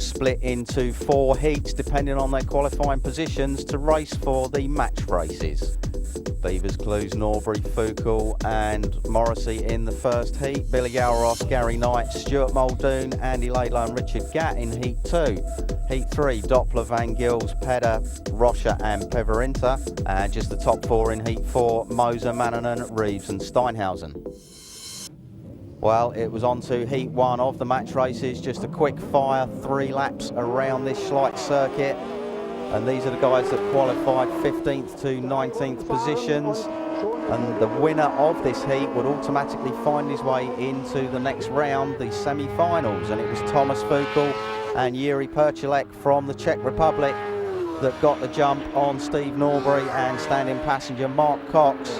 are split into 4 heats depending on their qualifying positions to race for the match races. Beavers, Clues, Norbury, Fuchal and Morrissey in the first heat. Billy Galros, Gary Knight, Stuart Muldoon, Andy Laidlaw and Richard Gatt in Heat 2. Heat 3, Doppler, Van Gils, Pedder, Rocha and Peverinter. And just the top 4 in Heat 4, Moser, Mannanen, Reeves and Steinhausen. Well, it was on to Heat 1 of the match races. Just a quick fire, 3 laps around this Schleizer circuit. And these are the guys that qualified 15th to 19th positions. And the winner of this heat would automatically find his way into the next round, the semi-finals. And it was Thomas Fuchal and Yuri Perchalek from the Czech Republic that got the jump on Steve Norbury and standing passenger Mark Cox.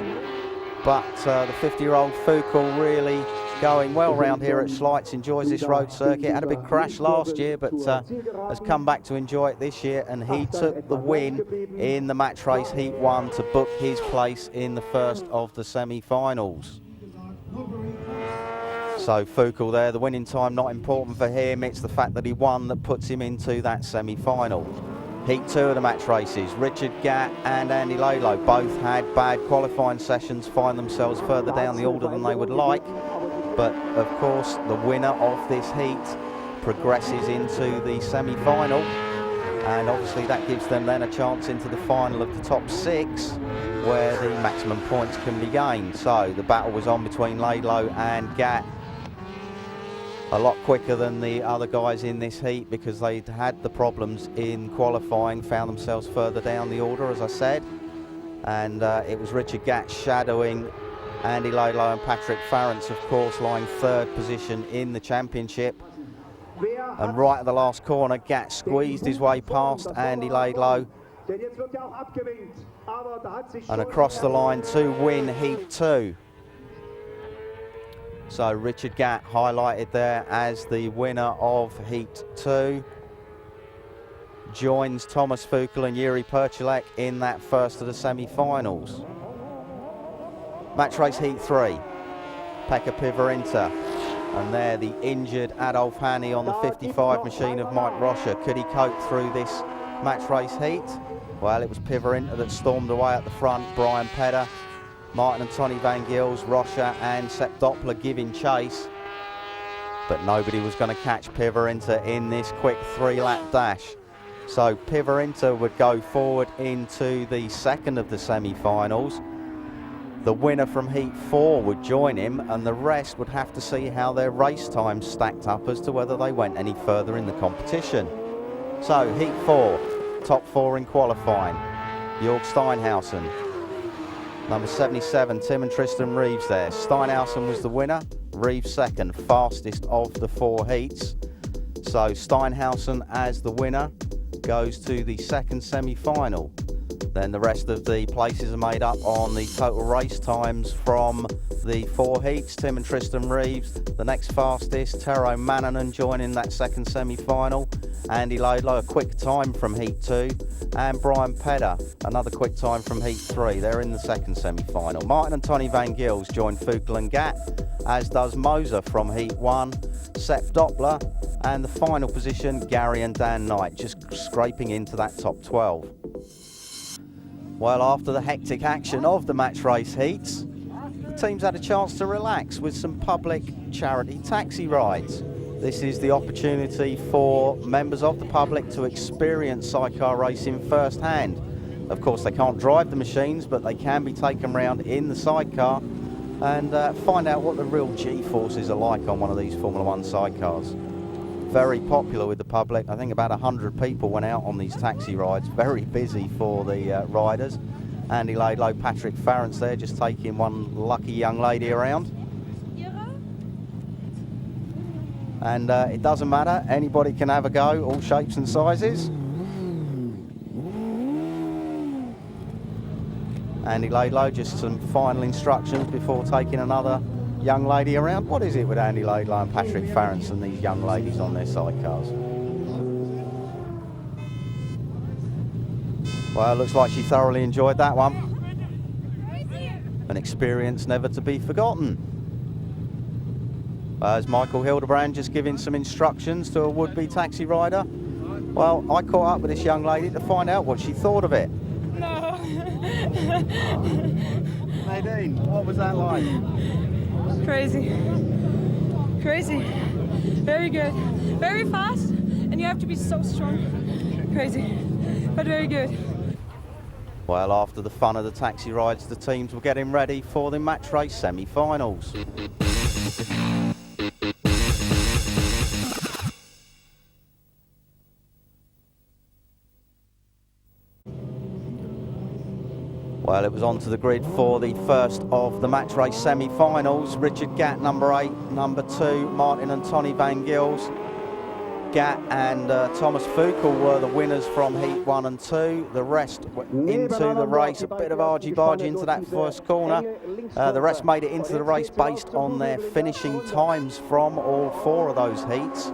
But the 50-year-old Fuchal really going well round here at Schleizer, enjoys this road circuit, had a big crash last year but has come back to enjoy it this year, and he took the win in the match race Heat 1 to book his place in the first of the semi-finals. So Fuchal there, the winning time not important for him, it's the fact that he won that puts him into that semi-final. Heat 2 of the match races, Richard Gatt and Andy Laidlaw both had bad qualifying sessions, find themselves further down the order than they would like. But of course the winner of this heat progresses into the semi-final, and obviously that gives them then a chance into the final of the top 6 where the maximum points can be gained. So the battle was on between Laidlaw and Gatt a lot quicker than the other guys in this heat because they'd had the problems in qualifying, found themselves further down the order as I said, and it was Richard Gatt shadowing Andy Laidlaw and Patrick Farrance, of course, lying 3rd position in the championship. And right at the last corner, Gatt squeezed his way past Andy Laidlaw and across the line to win Heat 2. So Richard Gatt highlighted there as the winner of Heat 2. Joins Thomas Fuchal and Yuri Perchalek in that first of the semi-finals. Match race Heat 3, Pekka Piverinta, and there the injured Adolf Hanni on the 55 machine of Mike Rocha. Could he cope through this match race heat? Well, it was Piverinta that stormed away at the front, Brian Pedder, Martin and Tony Van Gils, Rocha and Sepp Doppler giving chase. But nobody was going to catch Piverinta in this quick 3-lap dash. So Piverinta would go forward into the second of the semi-finals. The winner from Heat 4 would join him, and the rest would have to see how their race times stacked up as to whether they went any further in the competition. So Heat 4, top 4 in qualifying. Jörg Steinhausen, number 77, Tim and Tristan Reeves there. Steinhausen was the winner, Reeves second, fastest of the 4 heats. So Steinhausen as the winner goes to the second semi-final. Then the rest of the places are made up on the total race times from the 4 heats. Tim and Tristan Reeves, the next fastest. Tero Mannanen joining that second semi-final. Andy Laidlaw, a quick time from Heat 2. And Brian Pedder, another quick time from Heat 3. They're in the second semi-final. Martin and Tony Van Gils join Fuchal and Gatt, as does Moser from Heat 1. Sepp Doppler, and the final position, Gary and Dan Knight, just scraping into that top 12. Well, after the hectic action of the match race heats, the teams had a chance to relax with some public charity taxi rides. This is the opportunity for members of the public to experience sidecar racing firsthand. Of course, they can't drive the machines, but they can be taken around in the sidecar and find out what the real G-forces are like on one of these Formula One sidecars. Very popular with the public. I think about 100 people went out on these taxi rides. Very busy for the riders. Andy Laidlaw, Patrick Farrance there, just taking one lucky young lady around. And it doesn't matter, anybody can have a go, all shapes and sizes. Andy Laidlaw, just some final instructions before taking another young lady around. What is it with Andy Laidlaw and Patrick Farrance and these young ladies on their sidecars? Well, looks like she thoroughly enjoyed that one. An experience never to be forgotten. As Michael Hildebrand just giving some instructions to a would-be taxi rider. Well, I caught up with this young lady to find out what she thought of it. No. Nadine, what was that like? Crazy. Crazy. Very good. Very fast, and you have to be so strong. Crazy, but very good. Well, after the fun of the taxi rides, the teams were getting ready for the match race semi-finals. Well, it was onto the grid for the first of the match race semi-finals. Richard Gatt, number 8, number 2, Martin and Tony Van Gils. Gatt and Thomas Fuchel were the winners from Heat 1 and 2. The rest went into the race, a bit of argy-bargy into that first corner. The rest made it into the race based on their finishing times from all 4 of those heats.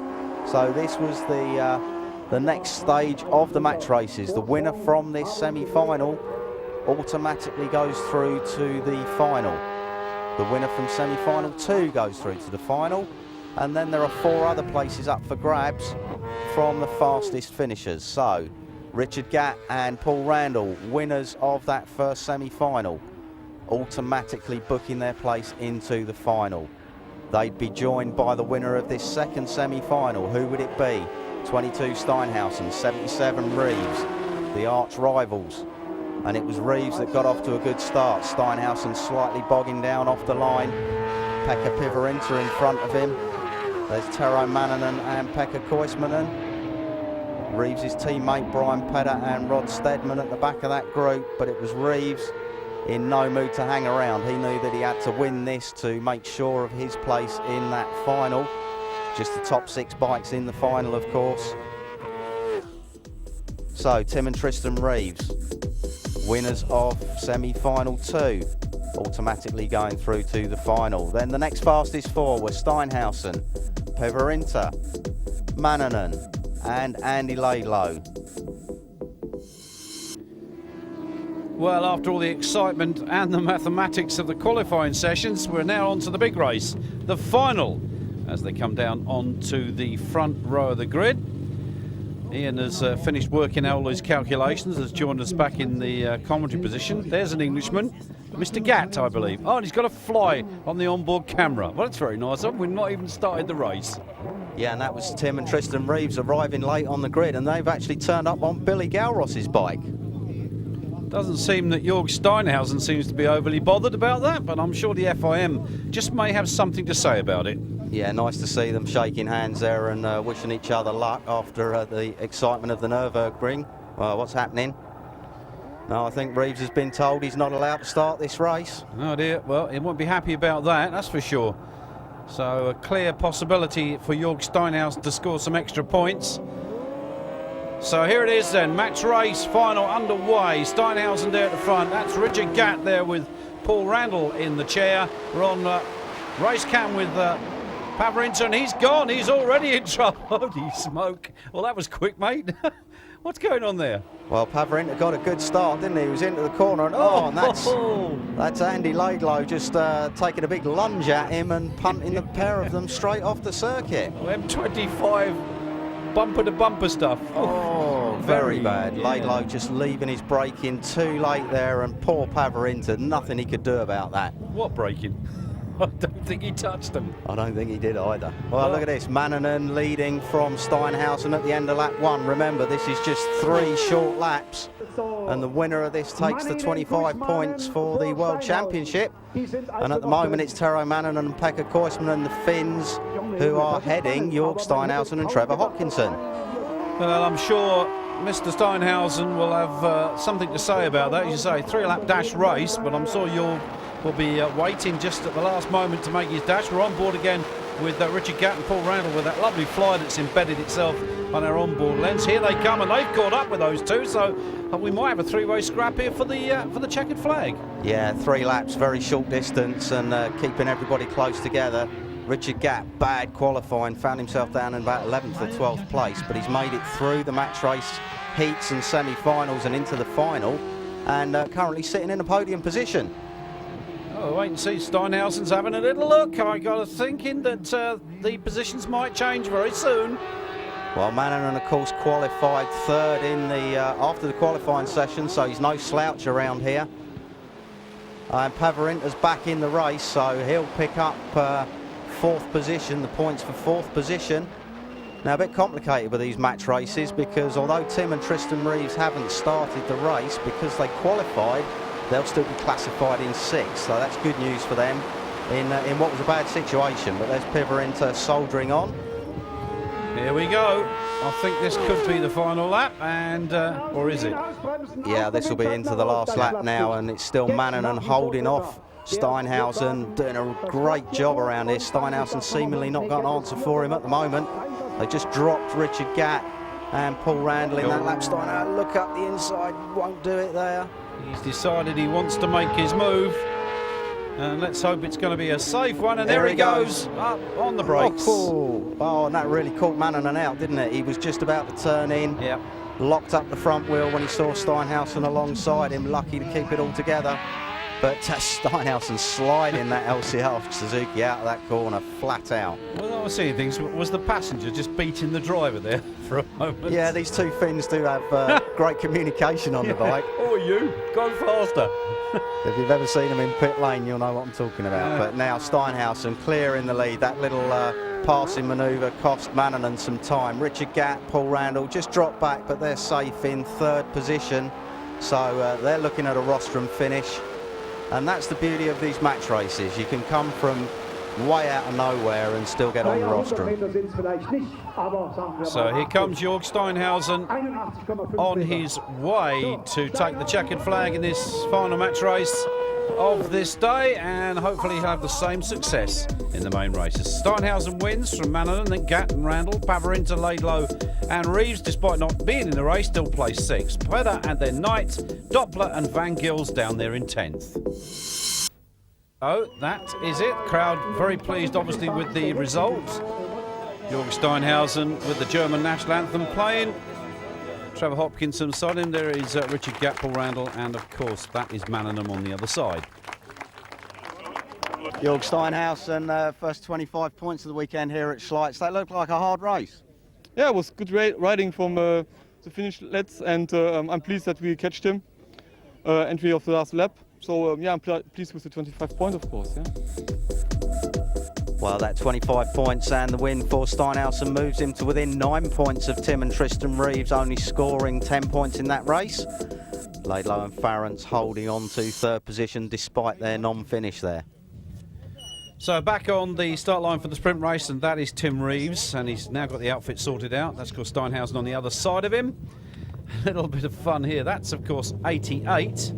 So this was the next stage of the match races. The winner from this semi-final automatically goes through to the final. The winner from semi-final 2 goes through to the final, and then there are 4 other places up for grabs from the fastest finishers. So Richard Gatt and Paul Randall, winners of that first semi-final, automatically booking their place into the final. They'd be joined by the winner of this second semi-final. Who would it be? 22 Steinhausen, 77 Reeves, the arch rivals. And it was Reeves that got off to a good start. Steinhausen slightly bogging down off the line. Pekka Pivarinta in front of him. There's Tero Manninen and Pekka Koismanen. Reeves' teammate Brian Pedder and Rod Stedman at the back of that group, but it was Reeves in no mood to hang around. He knew that he had to win this to make sure of his place in that final. Just the top 6 bikes in the final, of course. So Tim and Tristan Reeves, winners of semi-final 2, automatically going through to the final. Then the next fastest 4 were Steinhausen, Pivarinta, Manninen and Andy Laidlow. Well, after all the excitement and the mathematics of the qualifying sessions, we're now on to the big race, the final, as they come down onto the front row of the grid. Ian has finished working out all his calculations, has joined us back in the commentary position. There's an Englishman, Mr. Gatt, I believe. Oh, and he's got a fly on the onboard camera. Well, that's very nice. We've not even started the race. Yeah, and that was Tim and Tristan Reeves arriving late on the grid, and they've actually turned up on Billy Galross's bike. Doesn't seem that Jörg Steinhausen seems to be overly bothered about that, but I'm sure the FIM just may have something to say about it. Yeah, nice to see them shaking hands there and wishing each other luck after the excitement of the Nürburgring. Well, what's happening? No, I think Reeves has been told he's not allowed to start this race. Oh dear, well, he won't be happy about that, that's for sure. So a clear possibility for Jörg Steinhausen to score some extra points. So here it is then, match race final underway. Steinhausen there at the front. That's Richard Gatt there with Paul Randall in the chair. We're on race cam with Pivarinta, and he's gone. He's already in trouble. Holy smoke. Well, that was quick, mate. What's going on there? Well, Pivarinta got a good start, didn't he? He was into the corner, and and that's Andy Laidlow just taking a big lunge at him and punting the pair of them straight off the circuit. M25 bumper-to-bumper stuff. Oh, very bad. Yeah. Laidlow just leaving his braking too late there, and poor Pivarinta, nothing he could do about that. What braking? I don't think he touched them. I don't think he did either. Well, look at this. Manninen leading from Steinhausen at the end of lap 1. Remember, this is just 3 short laps. And the winner of this takes the 25 points for the World Championship. And at the moment, it's Tero Manninen and Pekka Koismanen and the Finns who are heading Jörg Steinhausen and Trevor Hopkinson. Well, I'm sure Mr. Steinhausen will have something to say about that. As you say, 3-lap dash race, but I'm sure Jörg will be waiting just at the last moment to make his dash. We're on board again with Richard Gatt and Paul Randall with that lovely fly that's embedded itself on our onboard lens. Here they come, and they've caught up with those two, so we might have a 3-way scrap here for the checkered flag. Yeah, 3 laps, very short distance, and keeping everybody close together. Richard Gatt, bad qualifying, found himself down in about 11th or 12th place, but he's made it through the match race heats and semi-finals and into the final, and currently sitting in a podium position. Oh, wait and see. Steinhausen's having a little look. I got a thinking that the positions might change very soon. Well, Mannanen, of course, qualified third in the after the qualifying session, so he's no slouch around here. And Pavarinta's back in the race, so he'll pick up fourth position, the points for fourth position. Now, a bit complicated with these match races because although Tim and Tristan Reeves haven't started the race, because they qualified, they'll still be classified in sixth. So that's good news for them in what was a bad situation. But there's Pavarinta soldiering on. Here we go. I think this could be the final lap, and or is it? Yeah, this will be into the last lap now, and it's still Mannanen holding off Steinhausen, doing a great job around here. Steinhausen seemingly not got an answer for him at the moment. They just dropped Richard Gatt and Paul Randall in that lap. Steinhausen, look up the inside, won't do it there. He's decided he wants to make his move. And let's hope it's going to be a safe one. And there he goes, up on the brakes. Oh, and that really caught Mannanen out, didn't it? He was just about to turn in. Yep. Locked up the front wheel when he saw Steinhausen alongside him. Lucky to keep it all together. But Steinhausen sliding that LCR Suzuki out of that corner, flat out. Well, I was seeing things. Was the passenger just beating the driver there for a moment? Yeah, these two Finns do have great communication on the bike. Oh, you, go faster. If you've ever seen them in pit lane, you'll know what I'm talking about. But now Steinhausen clear in the lead. That little passing manoeuvre cost Mannanen some time. Richard Gatt, Paul Randall just dropped back, but they're safe in third position. So they're looking at a rostrum finish. And that's the beauty of these match races. You can come from way out of nowhere and still get on the rostrum. So here comes Jörg Steinhausen on his way to take the checkered flag in this final match race of this day, and hopefully he'll have the same success in the main races. Steinhausen wins from Mannanen, then Gatt and Randall. Pavarinta, Laidlow and Reeves, despite not being in the race, still place sixth. Pedder and then Knight, Doppler and Van Gils down there in 10th. Oh, that is it. Crowd very pleased, obviously, with the result. Jörg Steinhausen with the German national anthem playing. Trevor Hopkinson beside him. There is Richard Gatt, Paul Randall, and of course that is Mannanen on the other side. Jörg Steinhausen, first 25 points of the weekend here at Schleizer. That looked like a hard race. Yeah, it was good riding from the finish leads, and I'm pleased that we catched him entry of the last lap. So yeah, I'm pleased with the 25 points, of course. Yeah. Well, that 25 points and the win for Steinhausen moves him to within 9 points of Tim and Tristan Reeves, only scoring 10 points in that race. Laidlow and Farrance holding on to third position despite their non-finish there. So back on the start line for the sprint race, and that is Tim Reeves, and he's now got the outfit sorted out. That's, of course, Steinhausen on the other side of him. A little bit of fun here. That's, of course, 88.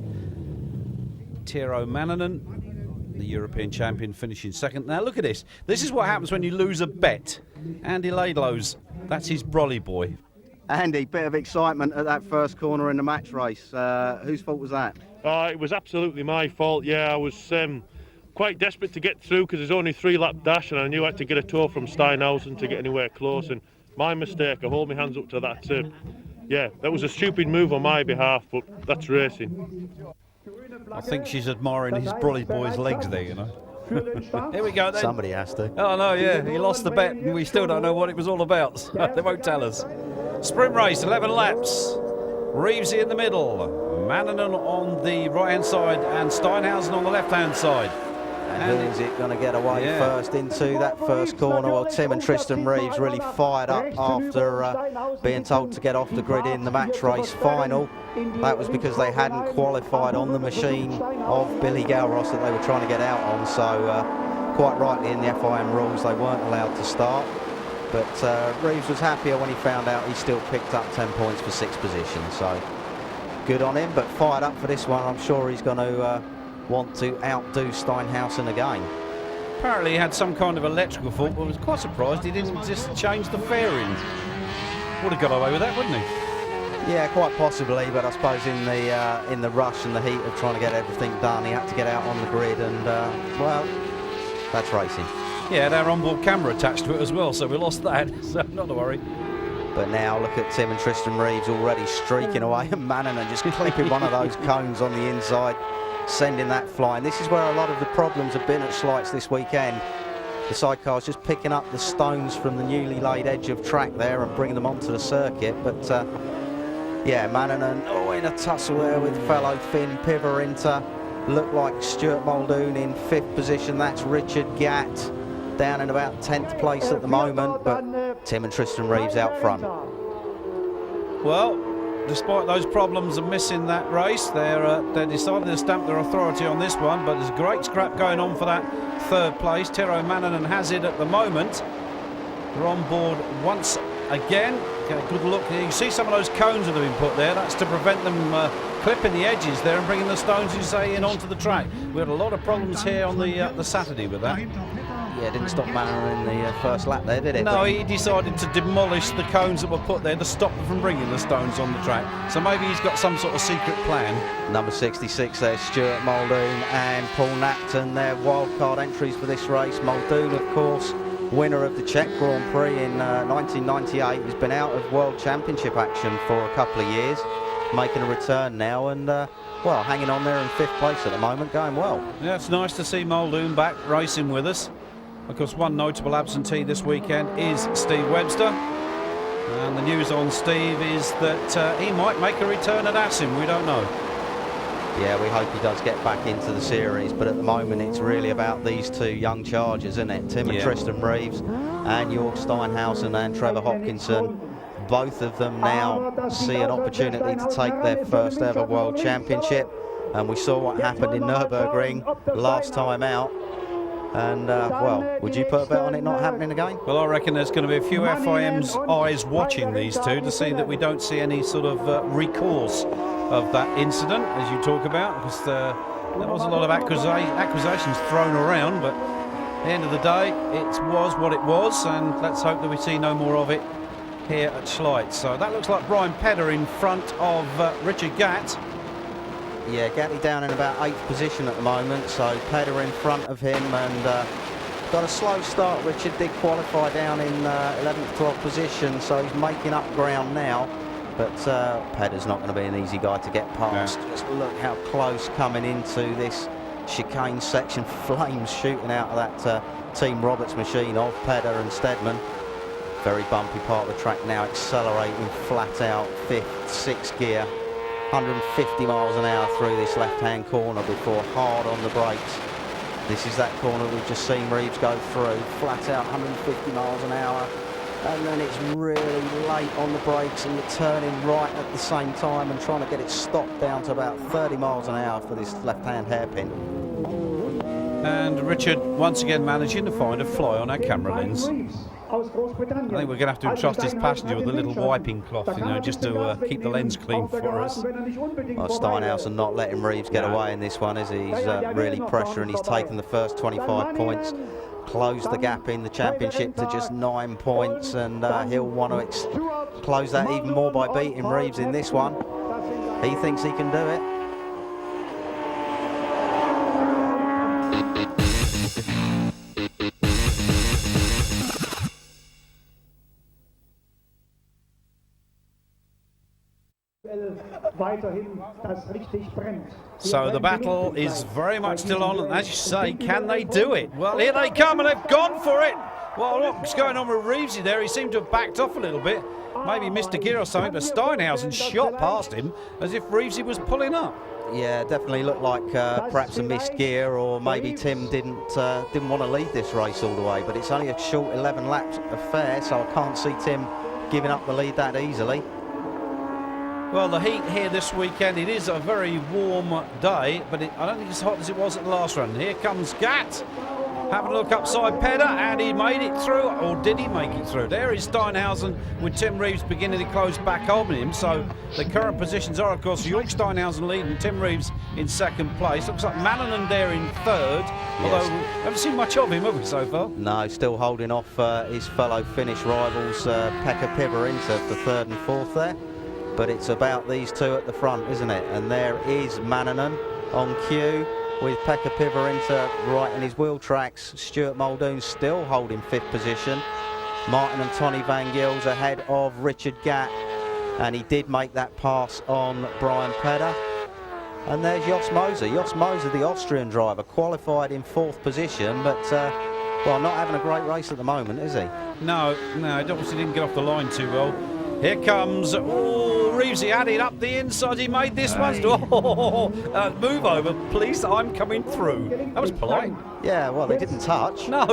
Tero Mannanen, the European champion, finishing second. Now look at this. This is what happens when you lose a bet. Andy Laidlow's, that's his brolly boy. Andy, bit of excitement at that first corner in the match race. Whose fault was that? It was absolutely my fault. Yeah, I was quite desperate to get through because there's only 3-lap dash, and I knew I had to get a tow from Steinhausen to get anywhere close. And my mistake. I hold my hands up to that. Yeah, that was a stupid move on my behalf, but that's racing. I think she's admiring his brolly boy's legs there, you know. Here we go then. Somebody has to. Oh no, yeah, he lost the bet and we still don't know what it was all about. They won't tell us. Sprint race, 11 laps. Reevesy in the middle, Mannanen on the right-hand side and Steinhausen on the left-hand side. And who is it going to get away first into that first corner? Well, Tim and Tristan Reeves really fired up after being told to get off the grid in the match race final. That was because they hadn't qualified on the machine of Billy Galros that they were trying to get out on. So quite rightly in the FIM rules, they weren't allowed to start. But Reeves was happier when he found out he still picked up 10 points for sixth position. So good on him, but fired up for this one. I'm sure he's going to want to outdo Steinhausen again. Apparently he had some kind of electrical fault, but I was quite surprised he didn't just change the fairing. Would have got away with that, wouldn't he? Yeah, quite possibly, but I suppose in the rush and the heat of trying to get everything done, he had to get out on the grid, and well, that's racing. Yeah, it had our onboard camera attached to it as well, so we lost that, so not to worry. But now look at Tim and Tristan Reeves already streaking away, and Mannanen just clipping one of those cones on the inside. sending that flying. This is where a lot of the problems have been at Schleizer this weekend. The sidecar's just picking up the stones from the newly laid edge of track there and bringing them onto the circuit. But yeah, Mannanen in a tussle there with fellow Finn Pivarinta. Looked like Stuart Muldoon in 5th position. That's Richard Gatt down in about 10th place at the moment, but Tim and Tristan Reeves out front. Well, despite those problems of missing that race, they're decided to stamp their authority on this one, but there's a great scrap going on for that 3rd place. Tero Mannanen has it at the moment. They're on board once again. Get a good look. You can see some of those cones that have been put there. That's to prevent them clipping the edges there and bringing the stones, you say, in onto the track. We had a lot of problems here on the Saturday with that. Yeah, didn't stop Mannanen in the first lap there, did it? No, he decided to demolish the cones that were put there to stop them from bringing the stones on the track. So maybe he's got some sort of secret plan. Number 66 there, Stuart Muldoon and Paul Napton, their wildcard entries for this race. Muldoon, of course, winner of the Czech Grand Prix in 1998. He's been out of World Championship action for a couple of years, making a return now and, well, hanging on there in 5th place at the moment, going well. Yeah, it's nice to see Muldoon back racing with us. Of course, one notable absentee this weekend is Steve Webster. And the news on Steve is that he might make a return at Assen. We don't know. Yeah, we hope he does get back into the series, but at the moment it's really about these 2 young chargers, isn't it? Tim and Tristan Reeves and Jörg Steinhausen and Trevor Hopkinson. Both of them now see an opportunity to take their first ever World Championship. And we saw what happened in Nürburgring last time out. And, well, would you put a bet on it not happening again? Well, I reckon there's going to be a few FIM's eyes watching these 2 to see that we don't see any sort of recourse of that incident, as you talk about, because there was a lot of accusations thrown around, but at the end of the day, it was what it was, and let's hope that we see no more of it here at Schleizer. So that looks like Brian Pedder in front of Richard Gatt. Yeah, Gatley down in about 8th position at the moment, so Pedder in front of him, and got a slow start. Richard did qualify down in 11th, 12th position, so he's making up ground now, but Pedder's not going to be an easy guy to get past. Just look how close coming into this chicane section. Flames shooting out of that Team Roberts machine of Pedder and Stedman. Very bumpy part of the track now, accelerating flat out, 5th, 6th gear. 150 miles an hour through this left-hand corner before hard on the brakes. This is that corner we've just seen Reeves go through, flat out 150 miles an hour, and then it's really late on the brakes and you're turning right at the same time and trying to get it stopped down to about 30 miles an hour for this left-hand hairpin. And Richard once again managing to find a fly on our camera lens. I think we're going to have to entrust his passenger with a little wiping cloth, you know, just to keep the lens clean for us. Well, Steinhausen not letting Reeves get away in this one, is he? He's really pressuring. He's taken the first 25 points, closed the gap in the championship to just 9 points, and he'll want to close that even more by beating Reeves in this one. He thinks he can do it. So the battle is very much still on, and as you say, can they do it? Well, here they come, and they've gone for it. Well, what's going on with Reevesy there? He seemed to have backed off a little bit, maybe missed a gear or something, but Steinhausen shot past him as if Reevesy was pulling up. Yeah, definitely looked like perhaps a missed gear, or maybe Tim didn't want to lead this race all the way, but it's only a short 11 lap affair, so I can't see Tim giving up the lead that easily. Well, the heat here this weekend, it is a very warm day, but I don't think it's as hot as it was at the last run. Here comes Gatt, having a look upside Pedder, and he made it through, or did he make it through? There is Steinhausen with Tim Reeves beginning to close back on him. So the current positions are, of course, Jörg Steinhausen leading, Tim Reeves in 2nd place. Looks like Mannanen there in 3rd, although we haven't seen much of him, have we, so far? No, still holding off his fellow Finnish rivals, Pekka Pivarinta for 3rd and 4th there. But it's about these 2 at the front, isn't it? And there is Mannanen on cue with Pekka Pivarinta right in his wheel tracks. Stuart Muldoon still holding 5th position. Martin and Tony Van Gils ahead of Richard Gatt. And he did make that pass on Brian Pedder. And there's Jos Moser. Jos Moser, the Austrian driver, qualified in 4th position, but, well, not having a great race at the moment, is he? No, he obviously didn't get off the line too well. Here comes, Reeves, he added up the inside, he made this one. Move over, please, I'm coming through. That was polite. Yeah, well, they didn't touch. No,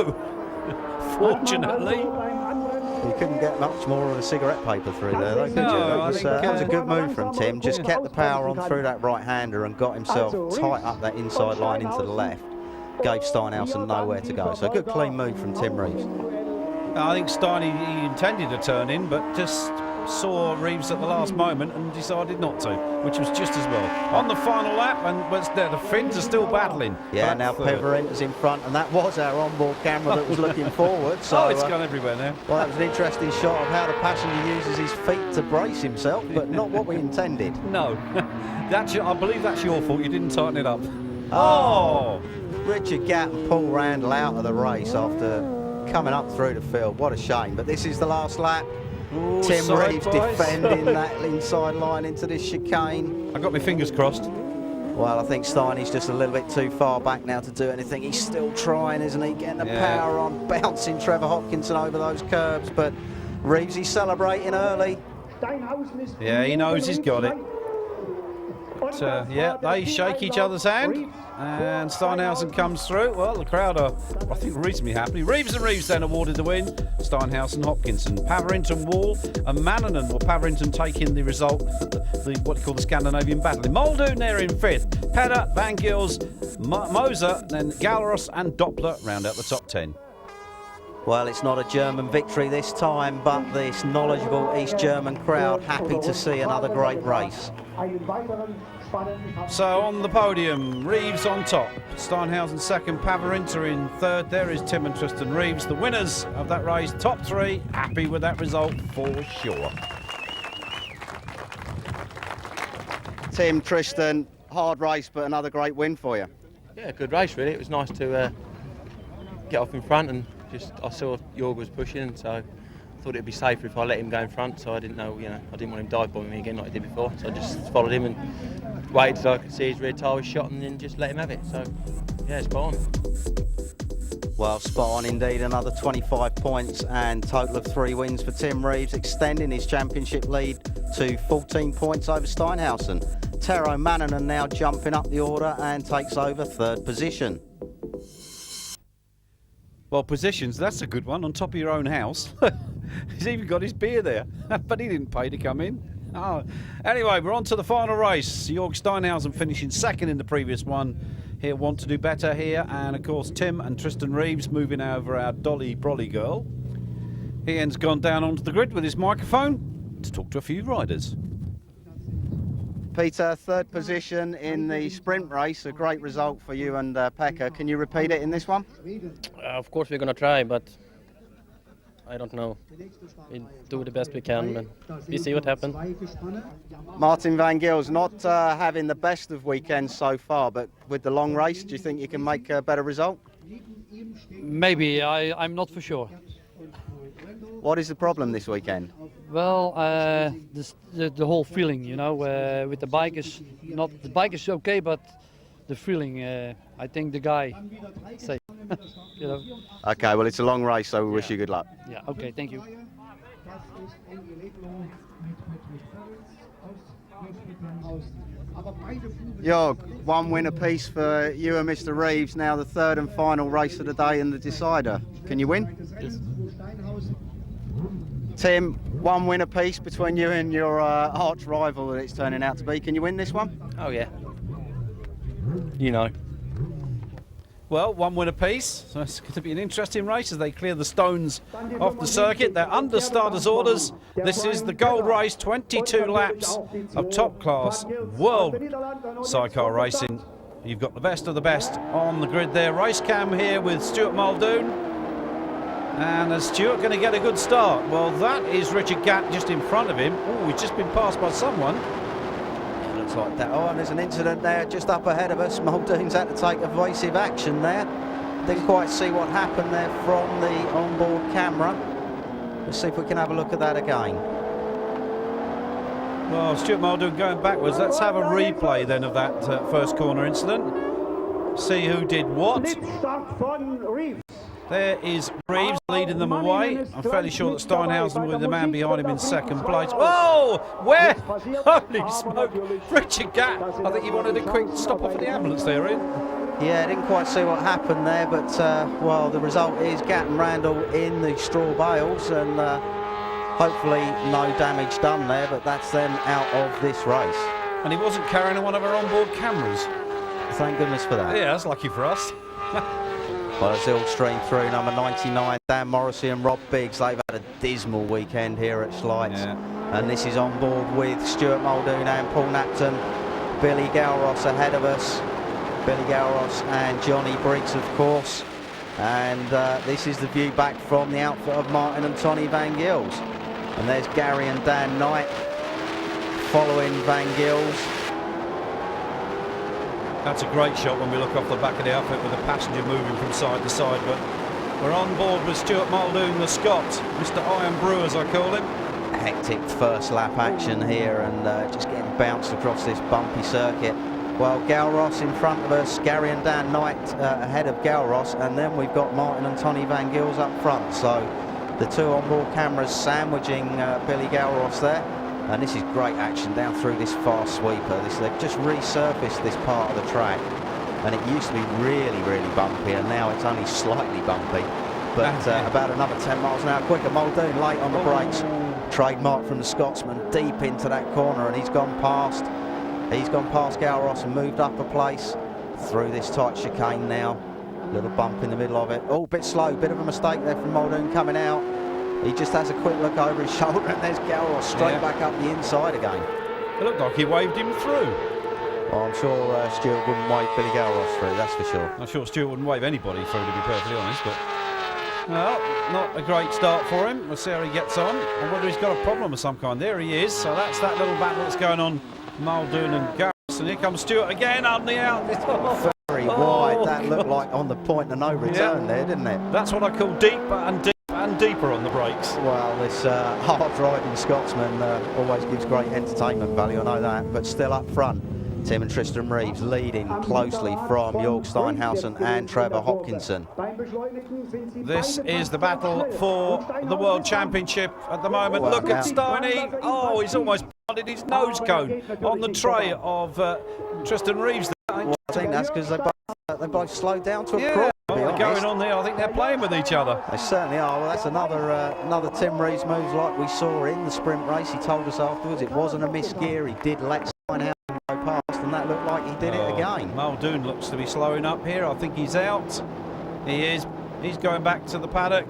fortunately. You couldn't get much more of a cigarette paper through there, though, could you? That was a good move from Tim. Just kept the power on through that right-hander and got himself tight up that inside line into the left. Gave Steinhausen nowhere to go. So a good clean move from Tim Reeves. I think Steiny, he intended to turn in, but just saw Reeves at the last moment and decided not to, which was just as well. On the final lap, and the Finns are still battling. Yeah, now Pivarenter's in front, and that was our onboard camera that was looking forward. So, it's gone everywhere now. Well, that was an interesting shot of how the passenger uses his feet to brace himself, but not what we intended. No, I believe that's your fault. You didn't tighten it up. Oh! Richard Gatt and Paul Randall out of the race after coming up through the field. What a shame. But this is the last lap. Ooh, Tim Reeves defending that inside line into this chicane. I got my fingers crossed. Well, I think Steiny's just a little bit too far back now to do anything. He's still trying, isn't he? Getting the power on, bouncing Trevor Hopkinson over those curbs. But Reeves, he's celebrating early. Yeah, he knows he's got it. But, yeah, they shake each other's hand, and Steinhausen comes through. Well, the crowd are, I think, reasonably happy. Reeves and Reeves then awarded the win. Steinhausen, Hopkinson, Pavarinton, Wall, and Mannanen. Well, Pavarinton taking the result, what you call the Scandinavian battle. Muldoon there in 5th. Pedder, Van Gils, Moser, then Galeros and Doppler round out the top 10. Well, it's not a German victory this time, but this knowledgeable East German crowd happy to see another great race. So on the podium, Reeves on top, Steinhausen second, Pavarinter in 3rd. There is Tim and Tristan Reeves, the winners of that race. Top 3, happy with that result for sure. Tim, Tristan, hard race, but another great win for you. Yeah, good race really. It was nice to get off in front, and I saw Jorg was pushing, so I thought it'd be safer if I let him go in front. So I didn't know, I didn't want him dive bombing me again like I did before. So I just followed him and waited so I could see his rear tyre was shot, and then just let him have it. So yeah, spot on. Well, spot on indeed. Another 25 points and total of 3 wins for Tim Reeves, extending his championship lead to 14 points over Steinhausen. Tero Mannanen now jumping up the order and takes over 3rd position. Well, positions, that's a good one, on top of your own house. He's even got his beer there, but he didn't pay to come in. Oh. Anyway, we're on to the final race. Jörg Steinhausen finishing 2nd in the previous one. He'll want to do better here. And, of course, Tim and Tristan Reeves moving over our Dolly Brolly girl. Ian's gone down onto the grid with his microphone to talk to a few riders. Peter, 3rd position in the sprint race. A great result for you and Pekka. Can you repeat it in this one? Of course we're going to try, but I don't know. We do the best we can, but we see what happens. Martin Van Gils not having the best of weekends so far, but with the long race, do you think you can make a better result? Maybe, I'm not for sure. What is the problem this weekend? Well, the whole feeling, with the bike is not, the bike is okay, but the feeling, I think the guy say, Okay, well, it's a long race, so we wish you good luck. Yeah, okay, thank you. Jörg, 1 win apiece for you and Mr. Reeves, now the 3rd and final race of the day and the decider. Can you win? Yes. Tim, 1 win apiece between you and your arch rival that it's turning out to be. Can you win this one? Oh yeah. Well, 1 win apiece, so it's going to be an interesting race as they clear the stones off the circuit. They're under starters' orders. This is the gold race, 22 laps of top-class world sidecar racing. You've got the best of the best on the grid there. Race cam here with Stuart Muldoon. And is Stuart going to get a good start? Well, that is Richard Gatt just in front of him. Oh, he's just been passed by someone. It looks like that. Oh, and there's an incident there just up ahead of us. Muldoon's had to take evasive action there. Didn't quite see what happened there from the onboard camera. Let's see if we can have a look at that again. Well, Stuart Muldoon going backwards. Let's have a replay then of that first corner incident. See who did what. There is Reeves leading them away. I'm fairly sure that Steinhausen with the man behind him in second place. Whoa! Where? Holy smoke! Richard Gatt. I think he wanted a quick stop off at the ambulance there, Ian. Yeah, I didn't quite see what happened there, but well, the result is Gatt and Randall in the straw bales, and hopefully no damage done there, but that's them out of this race. And he wasn't carrying one of our onboard cameras. Thank goodness for that. Yeah, that's lucky for us. Well, it's all streamed through. Number 99, Dan Morrissey and Rob Biggs. They've had a dismal weekend here at Schleizer. Yeah. And this is on board with Stuart Muldoon and Paul Napton. Billy Galros ahead of us. Billy Galros and Johnny Briggs, of course. And this is the view back from the outfit of Martin and Tony Van Gils. And there's Gary and Dan Knight following Van Gils. That's a great shot when we look off the back of the outfit with the passenger moving from side to side. But we're on board with Stuart Muldoon, the Scot, Mr. Iron Brew, as I call him. Hectic first lap action here, and just getting bounced across this bumpy circuit. Well, Galros in front of us, Gary and Dan Knight ahead of Galros, and then we've got Martin and Tony Van Gils up front. So the two onboard cameras sandwiching Billy Galros there. And this is great action down through this fast sweeper. They've just resurfaced this part of the track, and it used to be really, really bumpy, and now it's only slightly bumpy. But about another 10 miles an hour quicker. Muldoon late on the brakes. Trademark from the Scotsman, deep into that corner, and he's gone past Galros and moved up a place through this tight chicane now. Little bump in the middle of it. Oh, a bit slow, bit of a mistake there from Muldoon coming out. He just has a quick look over his shoulder, and there's Galros straight back up the inside again. It looked like he waved him through. Well, I'm sure Stuart wouldn't wave Billy Galros through, that's for sure. I'm sure Stuart wouldn't wave anybody through, to be perfectly honest, but well, not a great start for him. We'll see how he gets on, or whether he's got a problem of some kind. There he is. So that's that little battle that's going on, Muldoon and Galros, and here comes Stuart again on the out. Very wide. That looked like on the point of no return there, didn't it? That's what I call deeper and deeper on the brakes. Well, this hard driving Scotsman always gives great entertainment value, I know that, but still up front, Tim and Tristan Reeves leading closely from Jörg Steinhausen and Trevor Hopkinson. This is the battle for the World Championship at the moment. Well, look at Steiny. Oh, he's almost planted his nose cone on the tray of Tristan Reeves. Well, I think that's because they both slowed down to a crawl. Well, going on there, I think they're playing with each other. They certainly are. Well, that's another Tim Reeves move like we saw in the sprint race. He told us afterwards it wasn't a misgear. He did let Steinhausen go past, and that looked like he did it again. Muldoon looks to be slowing up here. I think he's out. He is. He's going back to the paddock.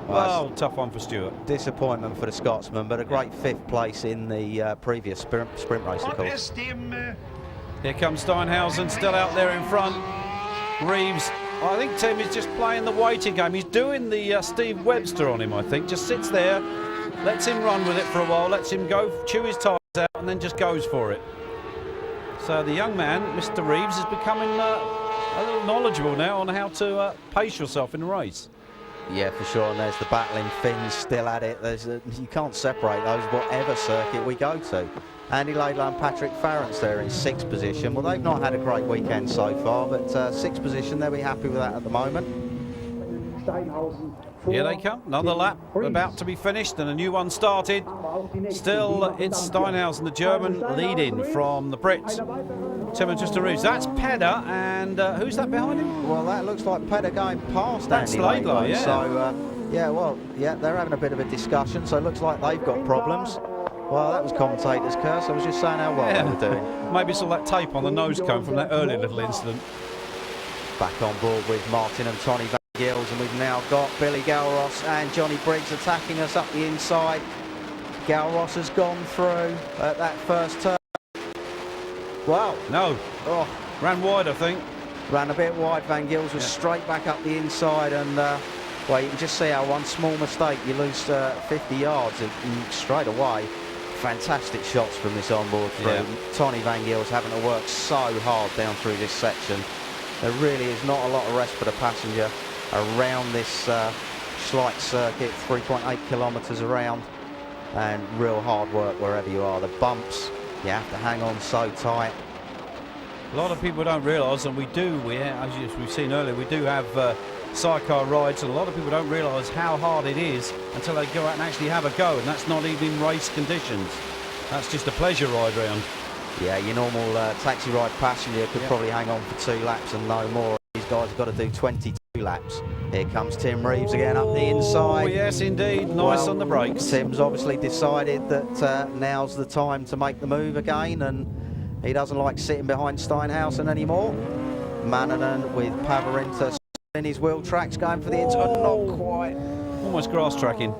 Well, tough one for Stuart. Disappointment for the Scotsman, but a great 5th place in the previous sprint race, of course. Here comes Steinhausen, still out there in front. Reeves, I think Tim is just playing the waiting game. He's doing the Steve Webster on him, I think. Just sits there, lets him run with it for a while, lets him go, chew his tires out, and then just goes for it. So the young man, Mr. Reeves, is becoming a little knowledgeable now on how to pace yourself in a race. Yeah, for sure, and there's the battling Finns still at it. You can't separate those, whatever circuit we go to. Andy Laidlaw and Patrick Farrance there in 6th position. Well, they've not had a great weekend so far, but 6th position, they'll be happy with that at the moment. Here they come, another lap about to be finished and a new one started. Still, it's Steinhausen, the German, leading from the Brit, Tim and Tristan Reeves. That's Pedder, and who's that behind him? Well, that looks like Pedder going past Andy Laidlaw, Laidlaw. yeah. So, they're having a bit of a discussion, so it looks like they've got problems. Well, that was commentator's curse. I was just saying how well they were doing. Maybe it's all that tape on the nose cone from that earlier little incident. Back on board with Martin and Tony Van Gils, and we've now got Billy Galros and Johnny Briggs attacking us up the inside. Galros has gone through at that first turn. Wow. No. Oh. Ran wide, I think. Ran a bit wide. Van Gils was straight back up the inside, and well, you can just see how one small mistake you lose 50 yards straight away. Fantastic shots from this onboard crew. Yeah. Tony Van Gils having to work so hard down through this section. There really is not a lot of rest for the passenger around this Schleizer circuit, 3.8 kilometres around. and real hard work wherever you are. The bumps, you have to hang on so tight. A lot of people don't realise, and as we've seen earlier, we do have sidecar rides, and a lot of people don't realise how hard it is until they go out and actually have a go, and that's not even in race conditions. That's just a pleasure ride round. Yeah, your normal taxi ride passenger could probably hang on for 2 laps and no more. These guys have got to do 22 laps. Here comes Tim Reeves again up the inside. Oh, yes, indeed. Nice on the brakes. Tim's obviously decided that now's the time to make the move again, and he doesn't like sitting behind Steinhausen anymore. Mannanen with Pavarinta in his wheel tracks, going for the inside. Not quite. Almost grass tracking.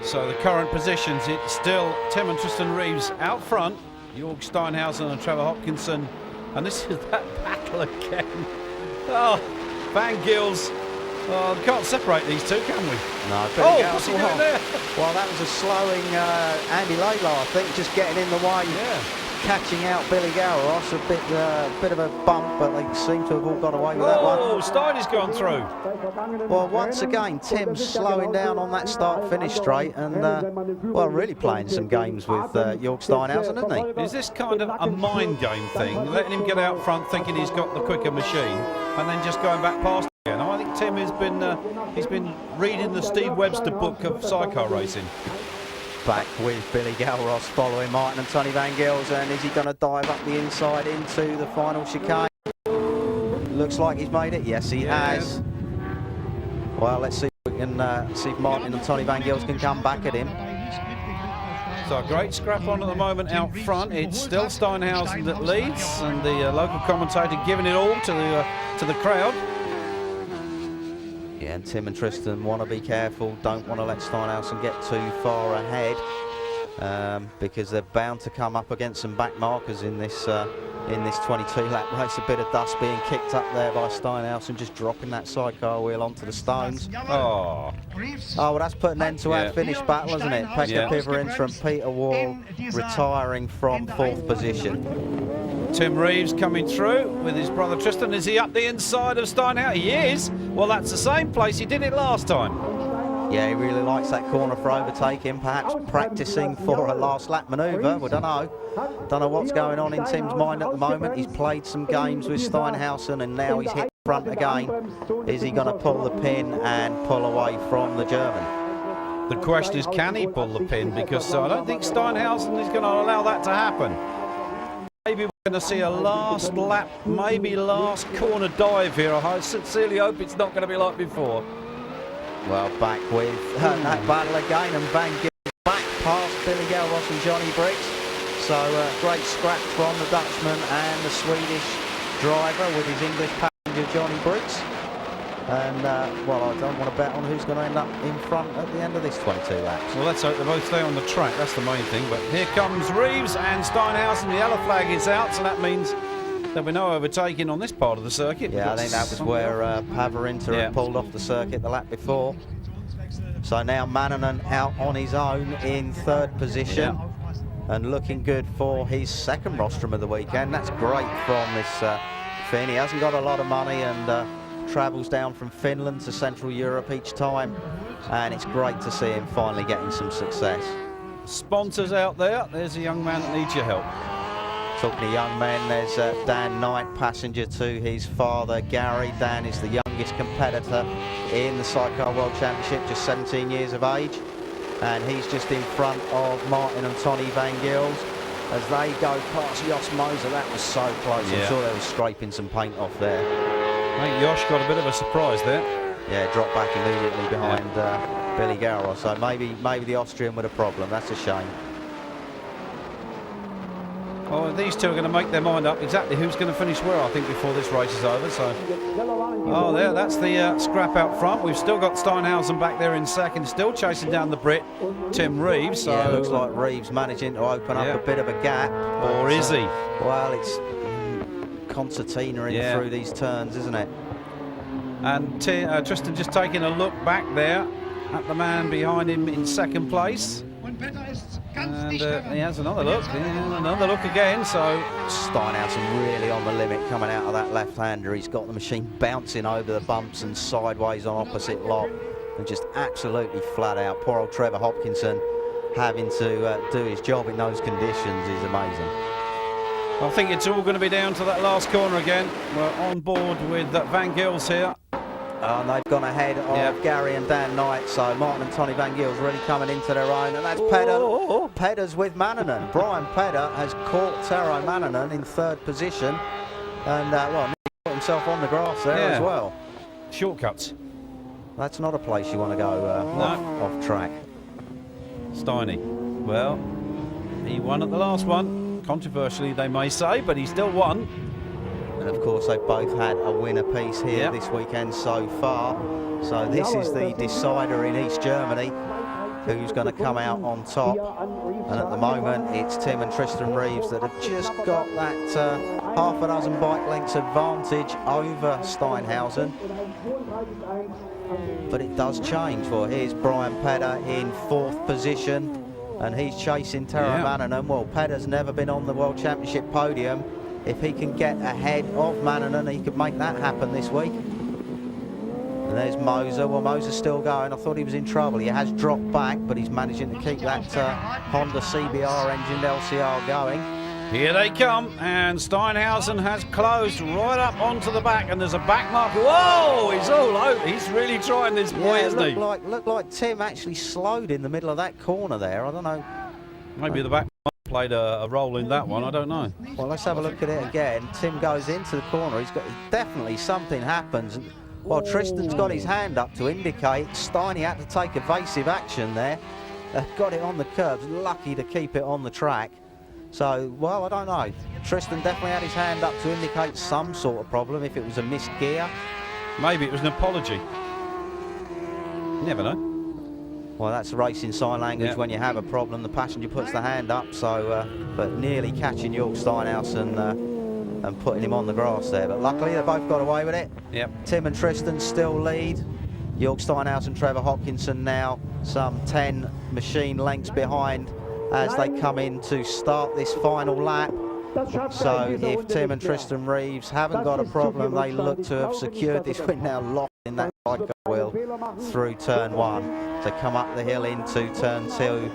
So the current positions, it's still Tim and Tristan Reeves out front, Jörg Steinhausen and Trevor Hopkinson, and this is that battle again. Oh, Van Gils. Oh, we can't separate these two, can we? No, what's he doing there? Well, that was a slowing Andy Laidlaw, I think, just getting in the way. Yeah. Catching out Billy Gowross, a bit of a bump, but they seem to have all got away with that one. Oh, Steiner's gone through. Well, once again, Tim's slowing down on that start-finish straight and, well, really playing some games with Jörg Steinhausen, isn't he? Is this kind of a mind game thing, letting him get out front thinking he's got the quicker machine and then just going back past again? I think Tim has been reading the Steve Webster book of sidecar racing. Back with Billy Gowross following Martin and Tony Van Gils, and is he going to dive up the inside into the final chicane? Looks like he's made it. Yes, he has. Well, let's see if we can see if Martin and Tony Van Gils can come back at him. So a great scrap on at the moment out front. It's still Steinhausen that leads, and the local commentator giving it all to the crowd. Yeah, and Tim and Tristan want to be careful, don't want to let Steinhausen get too far ahead, because they're bound to come up against some back markers in this 22-lap race. A bit of dust being kicked up there by Steinhausen, just dropping that sidecar wheel onto the stones. Oh, well, that's put an end to our finish battle, isn't it? Pekka Pivarinta and Peter Wall retiring from 4th position. Tim Reeves coming through with his brother Tristan. Is he up the inside of Steinhausen? He is. Well, that's the same place he did it last time. Yeah, he really likes that corner for overtaking, perhaps practicing for a last lap manoeuvre. We don't know. Don't know what's going on in Tim's mind at the moment. He's played some games with Steinhausen and now he's hit front again. Is he going to pull the pin and pull away from the German? The question is, can he pull the pin? Because I don't think Steinhausen is going to allow that to happen. Maybe we're going to see a last lap, maybe last corner dive here. I sincerely hope it's not going to be like before. Well, back with that battle again, and Van Gils back past Billy Gowross and Johnny Briggs. So great scrap from the Dutchman and the Swedish driver with his English passenger Johnny Briggs. And, well, I don't want to bet on who's going to end up in front at the end of this 22 laps. Well, let's hope they both stay on the track. That's the main thing. But here comes Reeves and Steinhausen. The yellow flag is out, so that means there'll be no overtaking on this part of the circuit. Yeah, I think that was where Pavarinta had pulled off the circuit the lap before. So now Mannanen out on his own in 3rd position and looking good for his 2nd rostrum of the weekend. That's great from this Finn. He hasn't got a lot of money and travels down from Finland to Central Europe each time, and it's great to see him finally getting some success. Sponsors out there, there's a young man that needs your help. Talking to young men, there's Dan Knight, passenger to his father Gary. Dan is the youngest competitor in the Sidecar World Championship, just 17 years of age, and he's just in front of Martin and Tony Van Gils as they go past Jos Moser. That was so close. I'm sure they were scraping some paint off there. I think Josh got a bit of a surprise there. Yeah, dropped back immediately behind Billy Gowross. So maybe the Austrian with a problem. That's a shame. Oh, these two are going to make their mind up exactly who's going to finish where, I think, before this race is over. So, that's the scrap out front. We've still got Steinhausen back there in 2nd, still chasing down the Brit, Tim Reeves. So yeah, looks like Reeves managing to open up a bit of a gap. Or is he? Well, it's concertina in through these turns, isn't it? And Tristan just taking a look back there. at the man behind him in second place. And he has another look. Yeah, another look again. So Steinhausen really on the limit coming out of that left-hander. He's got the machine bouncing over the bumps and sideways on opposite lock, and just absolutely flat out. Poor old Trevor Hopkinson having to do his job in those conditions is amazing. I think it's all going to be down to that last corner again. We're on board with Van Gils here. And they've gone ahead of Gary and Dan Knight, so Martin and Tony Van Gils really coming into their own, and that's Pedder. Pedder's with Mannanen. Brian Pedder has caught Tero Mannanen in third position, and well, put himself on the grass there as well. Shortcuts. That's not a place you want to go off track. Steiny. Well, he won at the last one. Controversially, they may say, but he still won. And of course, they've both had a win apiece here this weekend so far. So this is the decider in East Germany, who's going to come out on top. And at the moment, it's Tim and Tristan Reeves that have just got that half a dozen bike lengths advantage over Steinhausen. But it does change, for here's Brian Pedder in fourth position, and he's chasing Tero Mannanen. Well, Pedder's never been on the World Championship podium. If he can get ahead of Mannanen, he could make that happen this week. And there's Moser. Well, Moser's still going. I thought he was in trouble. He has dropped back, but he's managing to keep that Honda CBR engined LCR going. Here they come, and Steinhausen has closed right up onto the back, and there's a back mark. Whoa, he's all out. He's really trying this boy, isn't he? Looked like Tim actually slowed in the middle of that corner there. I don't know. Maybe the back played a role in that one, I don't know. Well, let's have a look at it again. Tim goes into the corner. He's got definitely something happens. Well, Tristan's got his hand up to indicate. Steiny had to take evasive action there. Got it on the curbs. Lucky to keep it on the track. So, well, I don't know. Tristan definitely had his hand up to indicate some sort of problem, if it was a missed gear. Maybe it was an apology. You never know. Well, that's racing sign language. When you have a problem, the passenger puts the hand up. So, but nearly catching York Steinhausen and putting him on the grass there. But luckily, they both got away with it. Yep. Tim and Tristan still lead. York Steinhausen, Trevor Hopkinson now some 10 machine lengths behind as they come in to start this final lap. So if Tim and Tristan Reeves haven't got a problem, they look to have secured this win now, locked in that sidecar wheel through turn one to come up the hill into turn two.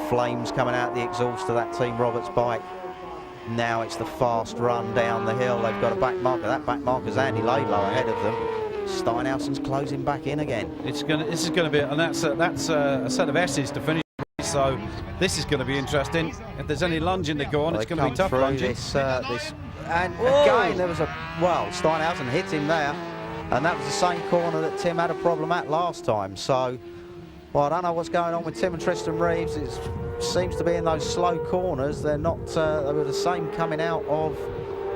Flames coming out the exhaust of that Team Roberts bike. Now it's the fast run down the hill. They've got a back marker. That back marker's Andy Laidlow ahead of them. Steinhausen's closing back in again. This is going to be, and that's a set of S's to finish. So this is going to be interesting. If there's any lunging to go on, it's going to be tough lunging. And again, there was Steinhausen hit him there, and that was the same corner that Tim had a problem at last time. So, well, I don't know what's going on with Tim and Tristan Reeves. It seems to be in those slow corners. They're not. They were the same coming out of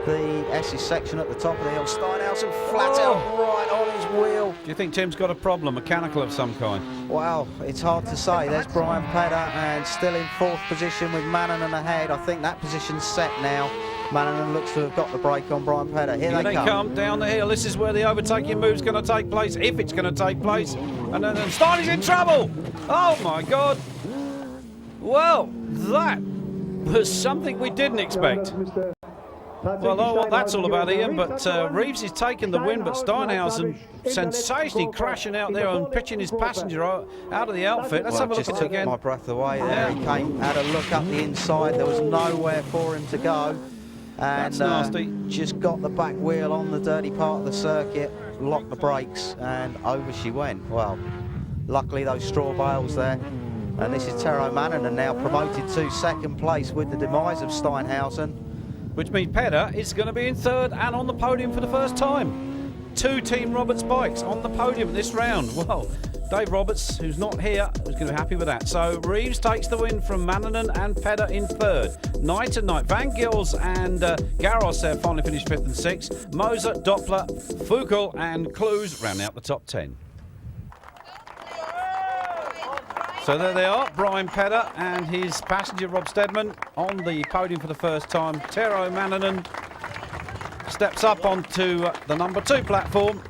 the S's section at the top of the hill. Steinhausen flat out right on his wheel. Do you think Tim's got a problem, mechanical of some kind? Well, it's hard to say. There's Brian Pedder, and still in fourth position with Mannanen ahead. I think that position's set now. Mannanen looks to have got the brake on Brian Pedder. Here they come down the hill. This is where the overtaking move's going to take place, if it's going to take place. And then Steiny's in trouble. Oh my God. Well, that was something we didn't expect. Well, what that's all about, Ian, but Reeves is taking the win, but Steinhausen sensationally crashing out there and pitching his passenger out of the outfit. Let's have a look at it again. My breath away there. He came, had a look up the inside. There was nowhere for him to go. And that's nasty. Just got the back wheel on the dirty part of the circuit, locked the brakes, and over she went. Well, luckily those straw bales there. And this is Tero Mannanen now promoted to second place with the demise of Steinhausen. Which means Pedder is going to be in third and on the podium for the first time. 2 Team Roberts bikes on the podium this round. Well, Dave Roberts, who's not here, is going to be happy with that. So Reeves takes the win from Mannanen and Pedder in third. Knight and Knight. Van Gils and Garros there finally finished 5th and 6th. Moser, Doppler, Fuchel and Clues round out the top 10. So there they are, Brian Pedder and his passenger Rob Steadman on the podium for the first time. Tero Mannanen steps up onto the number 2 platform.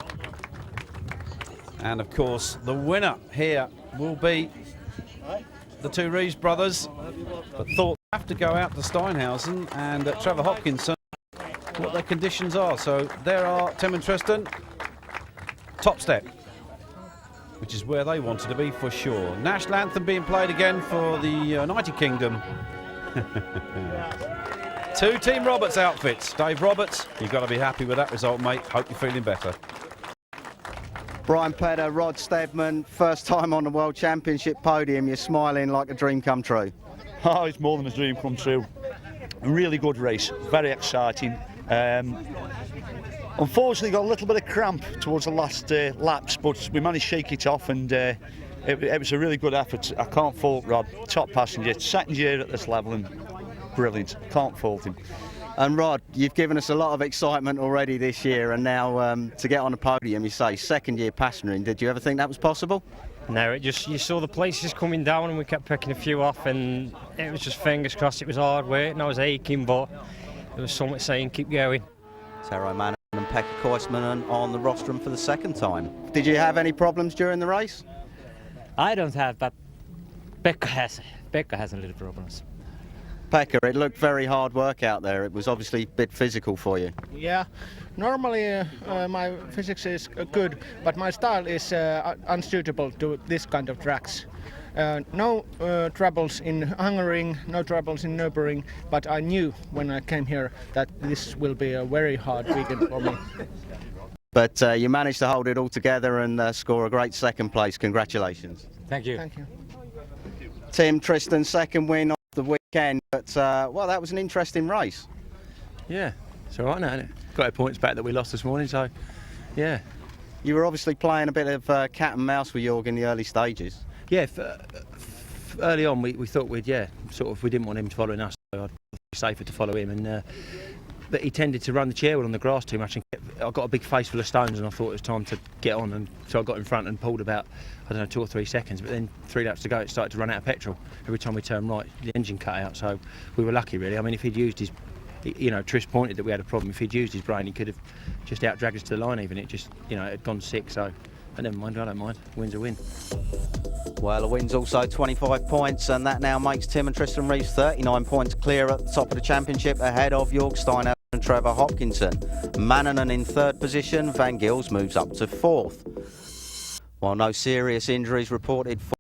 And of course, the winner here will be the two Reeves brothers, but thought they have to go out to Steinhausen and Trevor Hopkinson, what their conditions are. So there are Tim and Tristan, top step, which is where they wanted to be for sure. National anthem being played again for the United Kingdom. Two Team Roberts outfits. Dave Roberts, you've got to be happy with that result, mate. Hope you're feeling better. Brian Pedder, Rod Stedman, first time on the World Championship podium. You're smiling like a dream come true. Oh, it's more than a dream come true. A really good race, very exciting. Unfortunately, got a little bit of cramp towards the last laps, but we managed to shake it off, and it was a really good effort. I can't fault Rod, top passenger, second year at this level, and brilliant. Can't fault him. And Rod, you've given us a lot of excitement already this year, and now to get on the podium, you say second year passengering. Did you ever think that was possible? No, you saw the places coming down, and we kept picking a few off, and it was just fingers crossed. It was hard work, and I was aching, but there was something saying keep going. Tero Mann and Pekka Koismanen on the rostrum for the second time. Did you have any problems during the race? I don't have, but Pekka has a little problems. Pekka, it looked very hard work out there. It was obviously a bit physical for you. Yeah, normally my physics is good, but my style is unsuitable to this kind of tracks. No troubles in Hungary, no troubles in Nürburgring, but I knew when I came here that this will be a very hard weekend for me. But you managed to hold it all together and score a great second place. Congratulations. Thank you. Thank you. Tim, Tristan, second win of the weekend, but well, that was an interesting race. Yeah, it's all right now, isn't it? Got our points back that we lost this morning, so yeah. You were obviously playing a bit of cat and mouse with Jorg in the early stages. Yeah, early on we thought we didn't want him following us, so I'd be safer to follow him, and but he tended to run the chair wheel on the grass too much, and I got a big face full of stones, and I thought it was time to get on, and so I got in front and pulled about, I don't know, 2 or 3 seconds, but then 3 laps to go it started to run out of petrol. Every time we turned right the engine cut out, so we were lucky really. I mean, if he'd used his, you know, Trish pointed that we had a problem, if he'd used his brain he could have just out-dragged us to the line even, it just, you know, it had gone sick, so but never mind, I don't mind, a win's a win. Well, a win's also 25 points, and that now makes Tim and Tristan Reeves 39 points clear at the top of the championship, ahead of Jorg Steinhausen and Trevor Hopkinson. Mannanen in third position, Van Gils moves up to fourth. While no serious injuries reported for